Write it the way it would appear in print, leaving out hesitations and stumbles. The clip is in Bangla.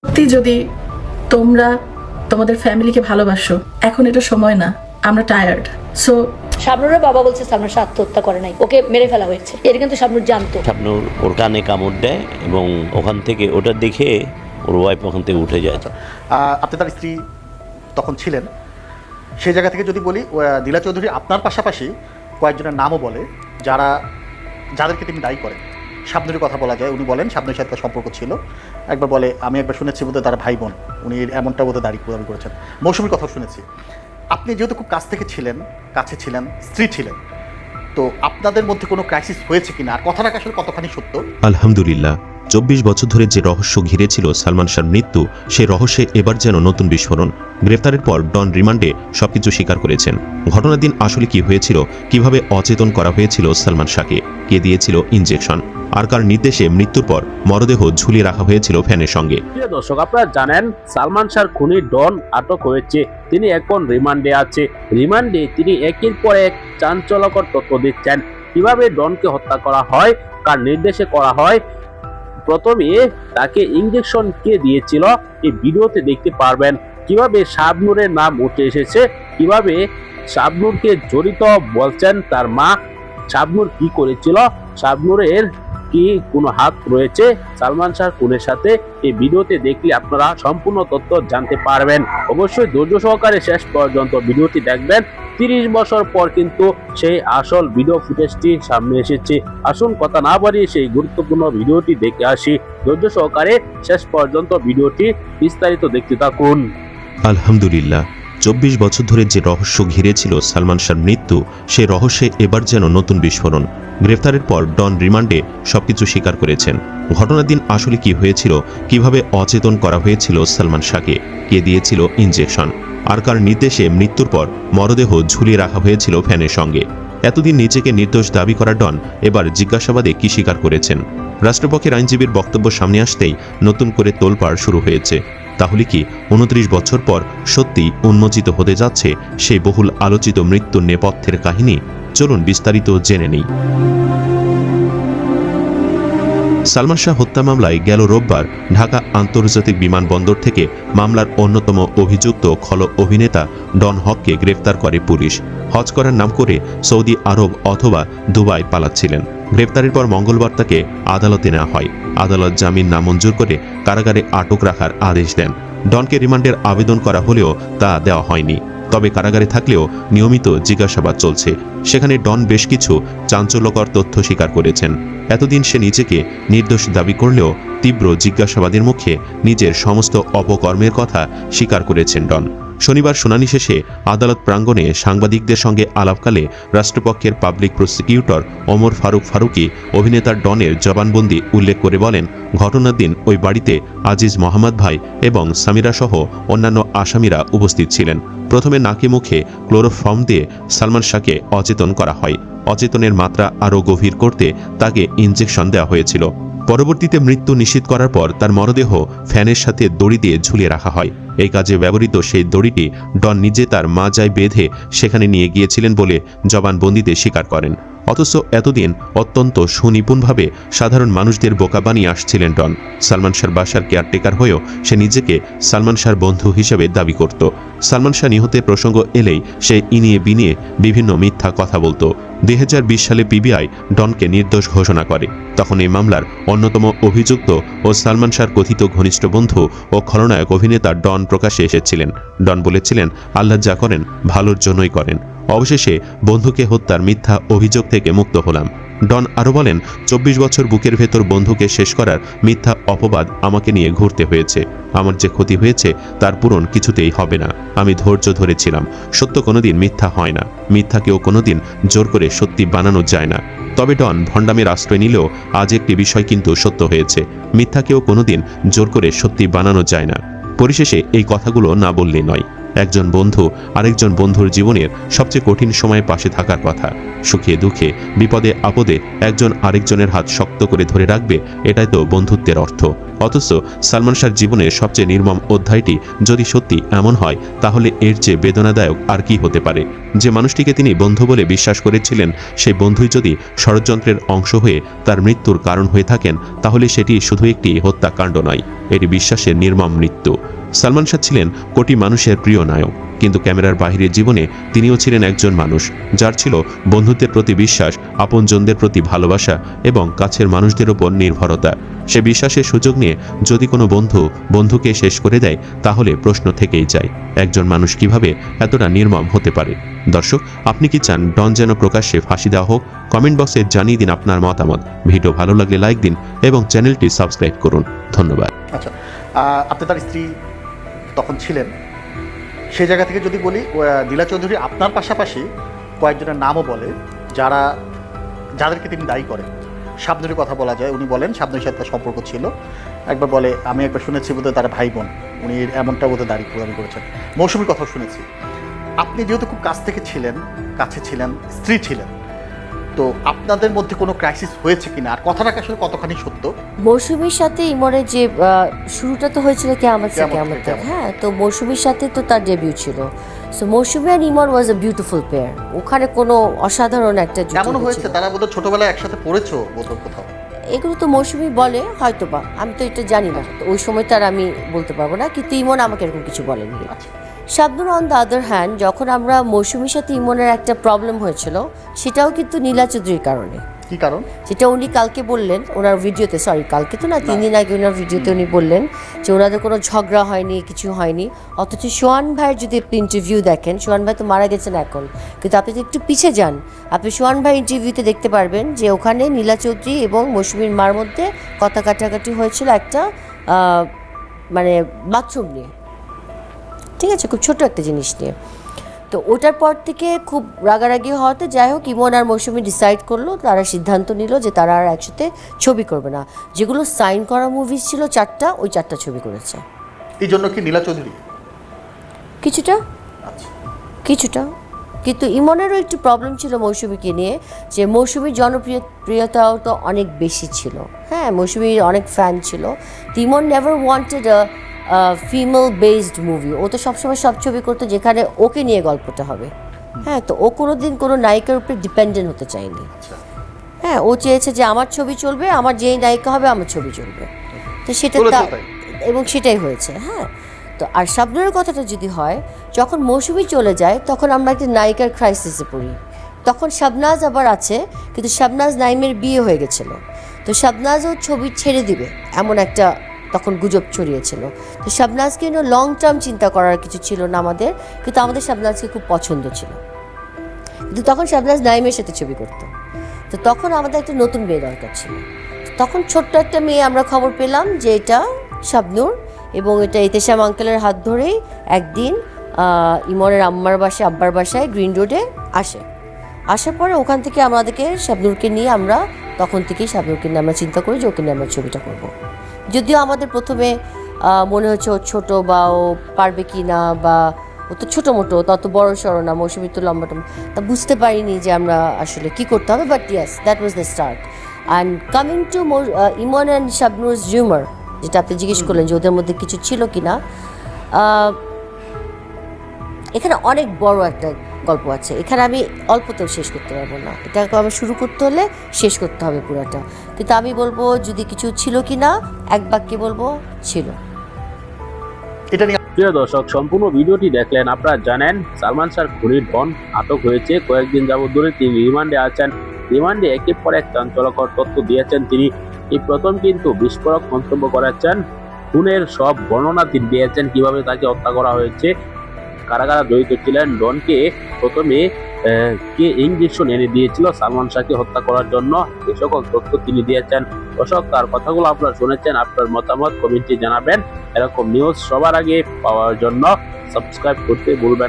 সত্যি যদি তোমরা তোমাদের ফ্যামিলিকে ভালোবাসো, এখন এটা সময় না, আমরা টায়ার্ড। সো শাবনুরের বাবা বলছে শাবনুর আত্মহত্যা করে নাই, ওকে মেরে ফেলা হয়েছে। এটা কিন্তু শাবনুর জানতো। শাবনুর ওর কানে কামড় দেয় এবং ওখান থেকে ওটা দেখে ওর ওয়াইফ ওখান থেকে উঠে যায়। আপনি তার স্ত্রী তখন ছিলেন, সেই জায়গা থেকে যদি বলি, দিলা চৌধুরী আপনার পাশাপাশি কয়েকজনের নামও বলে যাদেরকে তিনি দায়ী করেন। শাবনুরের কথা বলা যায়, উনি বলেন শাবনুরের সাথে তার সম্পর্ক ছিল। একবার বলে, আমি একবার শুনেছি বোধহয় তার ভাই বোন, উনি এমনটা বোধহয় দাবি করেছেন। মৌসুমীর কথাও শুনেছি। আপনি যেহেতু খুব কাছ থেকে ছিলেন, কাছে ছিলেন, স্ত্রী ছিলেন, তো আপনাদের মধ্যে কোনো ক্রাইসিস হয়েছে কিনা, আর কথাটা আসলে কতখানি সত্য? আলহামদুলিল্লাহ, 24 বছর ধরে যে রহস্য ঘিরেছিল সালমান শাহর মৃত্যু, সেই রহস্যে এবার যেন নতুন বিস্ফোরণ। গ্রেফতারের পর ডন রিমান্ডে সবকিছু স্বীকার করেছেন। ঘটনার দিন আসলে কি হয়েছিল, কিভাবে অচেতন করা হয়েছিল সালমান শাহকে, কে দিয়েছিল ইনজেকশন, আর কার নির্দেশে মৃত্যুর পর মরদেহ ঝুলিয়ে রাখা হয়েছিল ফ্যানের সঙ্গে। প্রিয় দর্শক, আপনারা জানেন সালমান শাহর খুনি ডন আটক হয়েছে। তিনি এখন রিমান্ডে আছে। রিমান্ডে তিনি একের পর এক চাঞ্চল্যকর তথ্য দিচ্ছেন। কিভাবে ডনকে হত্যা করা হয়, কার নির্দেশে করা হয়, প্রথমে তাকে ইনজেকশন কে দিয়েছিল, এই ভিডিওতে দেখতে পারবেন। কিভাবে শাবনুরের নাম উঠে এসেছে, কিভাবে শাবনুরকে জড়িত বলছেন তার মা, শাবনুর কি করেছিল, শাবনুরের কি কোনো হাত রয়েছে সালমান শাহর খুনের সাথে, এই ভিডিওতে দেখলে আপনারা সম্পূর্ণ তথ্য জানতে পারবেন। অবশ্যই ধৈর্য সহকারে শেষ পর্যন্ত ভিডিওটি দেখবেন। 30 বছর পর কিন্তু সেই আসল ভিডিও ফুটেজটি সামনে এসেছে। আসুন কথা না বাড়িয়ে সেই গুরুত্বপূর্ণ ভিডিওটি দেখে আসি। ধৈর্য সহকারে শেষ পর্যন্ত ভিডিওটি বিস্তারিত দেখতে থাকুন। আলহামদুলিল্লাহ, 24 বছর ধরে যে রহস্য ঘিরেছিল সালমান শাহর মৃত্যু, সেই রহস্যে এবার যেন নতুন বিস্ফোরণ। গ্রেফতারের পর ডন রিমান্ডে সবকিছু স্বীকার করেছেন। ঘটনার দিন আসলে কি হয়েছিল, কিভাবে অচেতন করা হয়েছিল সালমান শাহকে, কে দিয়েছিল ইনজেকশন, আর কার নির্দেশে মৃত্যুর পর মরদেহ ঝুলিয়ে রাখা হয়েছিল ফ্যানের সঙ্গে। এতদিন নিজেকে নির্দোষ দাবি করা ডন এবার জিজ্ঞাসাবাদে কি স্বীকার করেছেন। রাষ্ট্রপক্ষের আইনজীবীর বক্তব্য সামনে আসতেই নতুন করে তোলপাড় শুরু হয়েছে। তাহলে কি 29 বছর পর সত্যি উন্মোচিত হতে যাচ্ছে সেই বহুল আলোচিত মৃত্যুর নেপথ্যের কাহিনী? চলুন বিস্তারিত জেনে নেই। সালমান শাহ হত্যা মামলায় গেল রোববার ঢাকা আন্তর্জাতিক বিমানবন্দর থেকে মামলার অন্যতম অভিযুক্ত খল অভিনেতা ডন হককে গ্রেফতার করে পুলিশ। হজ করার নাম করে সৌদি আরব অথবা দুবাই পালাচ্ছিলেন। গ্রেফতারের পর মঙ্গলবার তাকে আদালতে নেওয়া হয়। আদালত জামিন নামঞ্জুর করে কারাগারে আটক রাখার আদেশ দেন। ডনকে রিমান্ডের আবেদন করা হলেও তা দেওয়া হয়নি। তবে কারাগারে থাকলেও নিয়মিত জিজ্ঞাসাবাদ চলছে। সেখানে ডন বেশ কিছু চাঞ্চল্যকর তথ্য স্বীকার করেছেন। এতদিন সে নিজেকে নির্দোষ দাবি করলেও তীব্র জিজ্ঞাসাবাদের মুখে নিজের সমস্ত অপকর্মের কথা স্বীকার করেছেন ডন। শনিবার শুনানি শেষে আদালত প্রাঙ্গণে সাংবাদিকদের সঙ্গে আলাপকালে রাষ্ট্রপক্ষের পাবলিক প্রসিকিউটর ওমর ফারুক ফারুকি অভিনেতা ডনের জবানবন্দি উল্লেখ করে বলেন, ঘটনার দিন ওই বাড়িতে আজিজ মোহাম্মদ ভাই এবং সামিরা সহ অন্যান্য আসামিরা উপস্থিত ছিলেন। প্রথমে নাকে মুখে ক্লোরোফর্ম দিয়ে সালমান শাহকে অচেতন করা হয়। অচেতনের মাত্রা আরও গভীর করতে তাকে ইনজেকশন দেওয়া হয়েছিল। পরবর্তীতে মৃত্যু নিশ্চিত করার পর তার মরদেহ ফ্যানের সাথে দড়ি দিয়ে ঝুলিয়ে রাখা হয়। এই কাজে ব্যবহৃত সেই দড়িটি ডন নিজে তার মাজায় বেঁধে সেখানে নিয়ে গিয়েছিলেন বলে জবানবন্দিতে স্বীকার করেন। অথচ এতদিন অত্যন্ত সুনিপুণভাবে সাধারণ মানুষদের বোকা বানিয়ে আসছিলেন ডন। সালমান শাহর বাসার কেয়ারটেকার হয়েও সে নিজেকে সালমান শাহর বন্ধু হিসেবে দাবি করত। সালমান শাহ নিহতের প্রসঙ্গ এলেই সে ইনিয়ে বিনিয়ে বিভিন্ন মিথ্যা কথা বলতো। 2020 সালে পিবিআই ডনকে নির্দোষ ঘোষণা করে। তখন এই মামলার অন্যতম অভিযুক্ত ও সালমান শাহর কথিত ঘনিষ্ঠ বন্ধু ও খলনায়ক অভিনেতা ডন প্রকাশ্যে এসেছিলেন। ডন বলেছিলেন, আল্লাহ যা করেন ভালোর জন্যই করেন। অবশেষে বন্ধুকে হত্যার মিথ্যা অভিযোগ থেকে মুক্ত হলাম। ডন আরও বলেন, 24 বছর বুকের ভেতর বন্ধুকে শেষ করার মিথ্যা অপবাদ আমাকে নিয়ে ঘুরতে হয়েছে। আমার যে ক্ষতি হয়েছে তার পূরণ কিছুতেই হবে না। আমি ধৈর্য ধরেছিলাম। সত্য কোনোদিন মিথ্যা হয় না, মিথ্যাকেও কোনোদিন জোর করে সত্যি বানানো যায় না। তবে ডন ভণ্ডামের আশ্রয় নিলেও আজ একটি বিষয় কিন্তু সত্য হয়েছে, মিথ্যাকেও কোনোদিন জোর করে সত্যি বানানো যায় না। পরিশেষে এই কথাগুলো না বললে নয়। একজন বন্ধু আরেকজন বন্ধুর জীবনের সবচেয়ে কঠিন সময়ে পাশে থাকার কথা। সুখে দুঃখে বিপদে আপদে একজন আরেকজনের হাত শক্ত করে ধরে রাখবে, এটাই তো বন্ধুত্বের অর্থ। অথচ সালমান শাহর জীবনের সবচেয়ে নির্মম অধ্যায়টি যদি সত্যি এমন হয়, তাহলে এর চেয়ে বেদনাদায়ক আর কি হতে পারে? যে মানুষটিকে তিনি বন্ধু বলে বিশ্বাস করেছিলেন, সেই বন্ধুই যদি ষড়যন্ত্রের অংশ হয়ে তার মৃত্যুর কারণ হয়ে থাকেন, তাহলে সেটি শুধু একটি হত্যাকাণ্ড নয়, এটি বিশ্বাসের নির্মম মৃত্যু। সালমান শাহ ছিলেন কোটি মানুষের প্রিয় নায়ক, কিন্তু ক্যামেরার বাহিরের জীবনে তিনিও ছিলেন একজন মানুষ যার ছিল বন্ধুত্বের প্রতি বিশ্বাস, আপনজনদের প্রতি ভালোবাসা এবং কাছের মানুষদের ওপর নির্ভরতা। সে বিশ্বাসের সুযোগ নিয়ে যদি কোনো বন্ধুকে শেষ করে দেয়, তাহলে প্রশ্ন থেকেই যায়, একজন মানুষ কিভাবে এতটা নির্মম হতে পারে? দর্শক, আপনি কি চান ডন যেন প্রকাশ্যে ফাঁসি দেওয়া হোক? কমেন্ট বক্সে জানিয়ে দিন আপনার মতামত। ভিডিও ভালো লাগলে লাইক দিন এবং চ্যানেলটি সাবস্ক্রাইব করুন। ধন্যবাদ। আচ্ছা, আপনি তার স্ত্রী তখন ছিলেন, সেই জায়গা থেকে যদি বলি, দিলা চৌধুরী আপনার পাশাপাশি কয়েকজনের নামও বলে যাদেরকে তিনি দায়ী করেন। শাবনুরের কথা বলা যায়, উনি বলেন শাবনুরের সাথে তার সম্পর্ক ছিল। একবার বলে, আমি একবার শুনেছি বোধহয় তারা ভাই বোন, উনি এমনটা বোধহয় দাবি করেছেন। মৌসুমীর কথাও শুনেছি। আপনি যেহেতু খুব কাছে ছিলেন, স্ত্রী ছিলেন, তো আপনাদের মধ্যে কোনো ক্রাইসিস হয়েছে কিনা, আর কথাটা আসলে কতখানি সত্য? মৌসুমীর সাথে ইমরের যে শুরুটা তো হয়েছিল কিয়ামত সে কিয়ামত তক, হ্যাঁ, তো মৌসুমীর সাথে তো তার ডেবিউ ছিল। সো মৌসুমী আর Emon was a beautiful pair. ওখানে কোনো অসাধারণ একটা যুদ্ধ এমন হয়েছে তারা বোধহয় ছোটবেলায় একসাথে পড়েছো বোধহয় কোথাও? এগুলো তো মৌসুমী বলে হয়তোবা, আমি তো এটা জানি না, ওই সময় তার আমি বলতে পারবো না, কিন্তু ইমন আমাকে এরকম কিছু বলেনি। Shabnur on the other hand, যখন আমরা মৌসুমীর সাথে ইমনের একটা প্রবলেম হয়েছিল, সেটাও কিন্তু নীলা চৌধুরীর কারণে। কি কারণ? যেটা উনি কালকে বললেন ওনার ভিডিওতে, কালকে তো না, 3 দিন আগে ওনার ভিডিওতে উনি বললেন যে ওনাদের কোনো ঝগড়া হয়নি, কিছু হয়নি। অথচ সোহান ভাইয়ের যদি আপনি ইন্টারভিউ দেখেন, সোহান ভাই তো মারা গেছেন এখন, কিন্তু আপনি যদি একটু পিছিয়ে যান, আপনি সোহান ভাই ইন্টারভিউতে দেখতে পারবেন যে ওখানে নীলা চৌধুরী এবং মৌসুমীর মার মধ্যে কথা কাটাকাটি হয়েছিল একটা মানে বাথরুম নিয়ে, ঠিক আছে, খুব ছোট একটা জিনিস নিয়ে। তো ওটার পর থেকে খুব রাগারাগি হওয়াতে, যাই হোক, ইমন আর মৌসুমী ডিসাইড করলো, তারা সিদ্ধান্ত নিল যে তারা আর একসাথে ছবি করবে না। যেগুলো সাইন করা মুভিজ ছিল 4টা, ওই 4টা ছবি করেছে। এই জন্য কি নীলা চৌধুরী? কিছুটা, কিন্তু ইমনেরও একটু প্রবলেম ছিল মৌসুমীকে নিয়ে, যে মৌসুমীর জনপ্রিয়তাও তো অনেক বেশি ছিল, হ্যাঁ, মৌসুমীর অনেক ফ্যান ছিল। Emon never wanted female based movie. ও তো সবসময় সব ছবি করতো যেখানে ওকে নিয়ে গল্পটা হবে, হ্যাঁ, তো ও কোনোদিন কোনো নায়িকার উপরে ডিপেন্ডেন্ট হতে চায়নি, হ্যাঁ, ও চেয়েছে যে আমার ছবি চলবে, আমার যেই নায়িকা হবে আমার ছবি চলবে, তো সেটা এবং সেটাই হয়েছে, হ্যাঁ। তো আর শাবনুরের কথাটা যদি হয়, যখন মৌসুমী চলে যায় তখন আমরা একটা নায়িকার ক্রাইসিসে পড়ি। তখন শাবনাজ আবার আছে, কিন্তু শাবনাজ নাইমের বিয়ে হয়ে গেছিলো, তো শাবনাজও ছবি ছেড়ে দিবে এমন একটা তখন গুজব ছড়িয়েছিল। তো শাবনাজকে লং টার্ম চিন্তা করার কিছু ছিল না আমাদের, কিন্তু আমাদের শাবনাজকে খুব পছন্দ ছিল, কিন্তু তখন শাবনাজ নাইমের সাথে ছবি করতো, তো তখন আমাদের একটা নতুন মেয়ে দরকার ছিল। তখন ছোট্ট একটা মেয়ে আমরা খবর পেলাম যে এটা শাবনুর, এবং এটা ইতেশাম আঙ্কেলের হাত ধরেই একদিন ইমরের আব্বার বাসায় গ্রিন রোডে আসার পরে ওখান থেকে আমাদেরকে শাবনুরকে নিয়ে আমরা তখন থেকেই শাবনুরকে নিয়ে আমরা চিন্তা করি যে ওকে নিয়ে আমরা ছবিটা করব। যদিও আমাদের প্রথমে মনে হচ্ছে ও ছোটো, বা ও পারবে কি না, বা ও তো ছোটো মোটো, তত বড় সড়ো না, মৌসুমী তো লম্বাটা, তা বুঝতে পারিনি যে আমরা আসলে কী করতে হবে। But yes, that was the start. And coming to Emon and Shabnur's rumour, যেটা আপনি জিজ্ঞেস করলেন যে ওদের মধ্যে কিছু ছিল কি না, এখানে অনেক বড় একটা গল্প আছে, এখানে আমি অল্পতেও শেষ করতে পারবো না, এটাকে আমি শুরু করতে হলে শেষ করতে হবে পুরোটা। কিন্তু আমি বলবো যদি কিছু ছিল কি না, এক বাক্যে বলবো ছিল। প্রিয় দর্শক, সম্পূর্ণ ভিডিওটি দেখলেন। আপনারা জানেন সালমান শাহর খুনির ডন আটক হয়েছে, কয়েকদিন যাবত ধরে তিনি রিমান্ডে আছেন। রিমান্ডে একের পর এক চাঞ্চল্যকর তথ্য দিয়েছেন তিনি। এই প্রথম কিন্তু বিস্ফোরক মন্তব্য করেছেন, খুনের সব বর্ণনা তিনি দিয়েছেন, কিভাবে তাকে হত্যা করা হয়েছে, কারা কারা জড়িত ছিলেন। ডনকে প্রথমে কে ইঞ্জেকশন এনে দিয়েছিল সালমান শাহকে হত্যা করার জন্য, এই সকল তথ্য তিনি দিয়েছেন। দর্শক, তার কথাগুলো আপনারা শুনেছেন, আপনার মতামত কমেন্টে জানাবেন। এরকম নিউজ সবার আগে পাওয়ার জন্য সাবস্ক্রাইব করতে ভুলবেন।